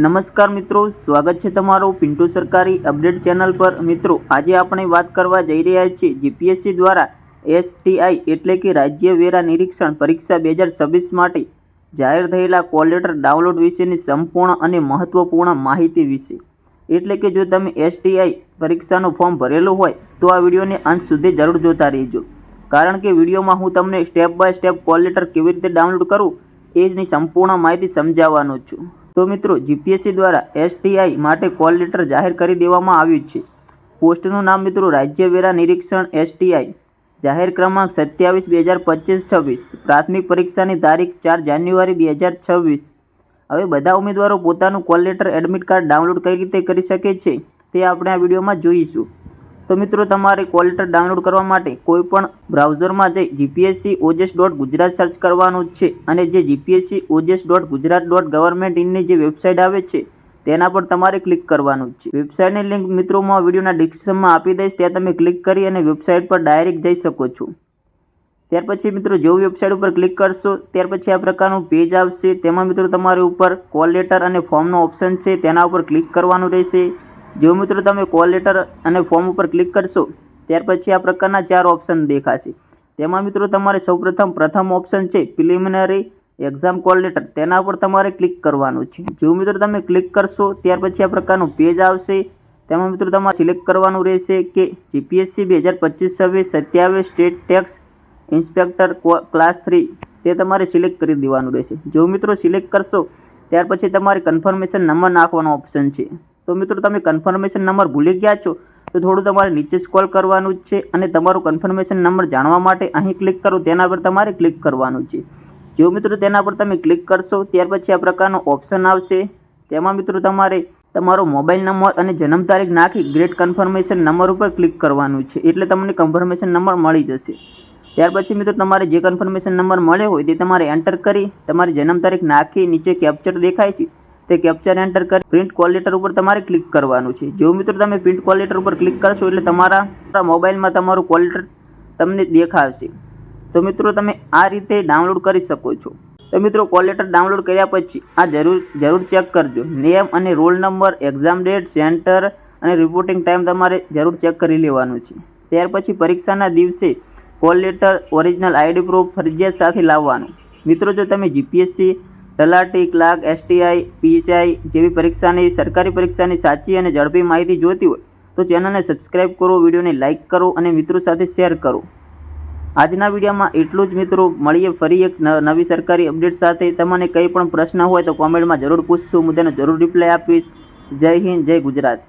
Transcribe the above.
નમસ્કાર મિત્રો, સ્વાગત છે તમારું પિન્ટુ સરકારી અપડેટ ચેનલ પર। મિત્રો, આજે આપણે વાત કરવા જઈ રહ્યા છીએ જીપીએસસી દ્વારા એસટીઆઈ એટલે કે રાજ્ય વેરા નિરીક્ષણ પરીક્ષા 2026 માટે જાહેર થયેલા કોલ લેટર ડાઉનલોડ વિશેની સંપૂર્ણ અને મહત્વપૂર્ણ માહિતી વિશે। એટલે કે જો તમે એસટીઆઈ પરીક્ષાનું ફોર્મ ભરેલું હોય તો આ વિડીયોને અંત સુધી જરૂર જોતા રહેજો, કારણ કે વિડીયોમાં હું તમને step by step call letter કેવી રીતે ડાઉનલોડ કરવું એની સંપૂર્ણ માહિતી સમજાવવાનો છું। તો મિત્રો, જીપીએસસી દ્વારા એસટીઆઈ માટે કોલ લેટર જાહેર કરી દેવામાં આવ્યું છે। પોસ્ટનું નામ મિત્રો રાજ્ય વેરા નિરીક્ષણ એસટીઆઈ, જાહેર ક્રમાંક 27/2025-26, પ્રાથમિક પરીક્ષાની તારીખ 4 જાન્યુઆરી 2026। હવે બધા ઉમેદવારો પોતાનું call letter admit card download કઈ રીતે કરી શકે છે તે આપણે આ વિડીયોમાં જોઈશું। તો મિત્રો, તમારે કોલ લેટર ડાઉનલોડ કરવા માટે કોઈપણ બ્રાઉઝરમાં જઈ gpsc.ojes.gujarat સર્ચ કરવાનું છે અને જે gpsc.ojes.gujarat.government ઇનની જે વેબસાઇટ આવે છે તેના પર તમારે ક્લિક કરવાનું છે। વેબસાઇટની લિંક મિત્રો હું આ વિડીયોના ડિસ્ક્રિપ્શનમાં આપી દઈશ, ત્યાં તમે ક્લિક કરી અને વેબસાઇટ પર ડાયરેક્ટ જઈ શકો છો। ત્યાર પછી મિત્રો જેવું વેબસાઇટ ઉપર ક્લિક કરશો ત્યાર પછી આ પ્રકારનું પેજ આવશે। તેમાં મિત્રો તમારે ઉપર કોલ લેટર અને ફોર્મનો ઓપ્શન છે તેના ઉપર ક્લિક કરવાનું રહેશે। જો મિત્રો તમે કોલ લેટર અને ફોર્મ ઉપર ક્લિક કરશો ત્યાર પછી આ પ્રકારના 4 ઓપ્શન દેખાશે। તેમાં મિત્રો તમારે પ્રથમ ઓપ્શન છે પ્રિલિમિનરી એક્ઝામ કોલ લેટર, તેના ઉપર તમારે ક્લિક કરવાનું છે। જો મિત્રો તમે ક્લિક કરશો ત્યાર પછી આ પ્રકારનું પેજ આવશે। તેમાં મિત્રો તમારે સિલેક્ટ કરવાનું રહેશે કે GPSC 2025-26 27 state tax inspector class 3 તે તમારે સિલેક્ટ કરી દેવાનું રહેશે। જો મિત્રો સિલેક્ટ કરશો ત્યાર પછી તમારે કન્ફર્મેશન નંબર નાખવાનો ઓપ્શન છે। તો મિત્રો તમે કન્ફર્મેશન નંબર ભૂલી ગયા છો તો થોડું તમારે નીચે સ્ક્રોલ કરવાનું જ છે અને તમારું કન્ફર્મેશન નંબર જાણવા માટે અહીં ક્લિક કરો તેના પર તમારે ક્લિક કરવાનું છે। જો મિત્રો તેના પર તમે ક્લિક કરશો ત્યાર પછી આ પ્રકારનો ઓપ્શન આવશે। તેમાં મિત્રો તમારે તમારો મોબાઈલ નંબર અને જન્મ તારીખ નાખી ગ્રેટ કન્ફર્મેશન નંબર ઉપર ક્લિક કરવાનું છે, એટલે તમને કન્ફર્મેશન નંબર મળી જશે। ત્યાર પછી મિત્રો તમારે જે કન્ફર્મેશન નંબર મળ્યો હોય તે તમારે એન્ટર કરી તમારી જન્મ તારીખ નાખી નીચે કેપ્ચર દેખાય છે તે કેપ્ચર એન્ટર કરી પ્રિન્ટ કોલ લેટર ઉપર તમારે ક્લિક કરવાનું છે। જો મિત્રો તમે પ્રિન્ટ કોલ લેટર ઉપર ક્લિક કરશો એટલે તમારા મોબાઈલમાં તમારું કોલ લેટર તમને દેખાશે। તો મિત્રો તમે આ રીતે ડાઉનલોડ કરી શકો છો। તો મિત્રો કોલ લેટર ડાઉનલોડ કર્યા પછી આ જરૂર ચેક કરજો, નેમ અને roll number, exam date, centre અને રિપોર્ટિંગ ટાઈમ તમારે જરૂર ચેક કરી લેવાનું છે। ત્યાર પછી પરીક્ષાના દિવસે call letter original ID proof ફરજિયાત સાથે લાવવાનું। મિત્રો જો તમે જીપીએસસી, તલાટી, ક્લાર્ક, એસટીઆઈ, પીએસઆઈ જેવી પરીક્ષાની સરકારી પરીક્ષાની સાચી અને ઝડપી માહિતી જોતી હોય તો ચેનલને સબસ્ક્રાઇબ કરો, વિડીયોને લાઇક કરો અને મિત્રો સાથે શેર કરો। આજના વિડીયોમાં એટલું જ મિત્રો, મળીએ ફરી એક નવી સરકારી અપડેટ સાથે। તમને કંઈ પણ પ્રશ્ન હોય તો કોમેન્ટમાં જરૂર પૂછશો, હું તેનો જરૂર રિપ્લાય આપીશ। જય હિન્દ, જય ગુજરાત।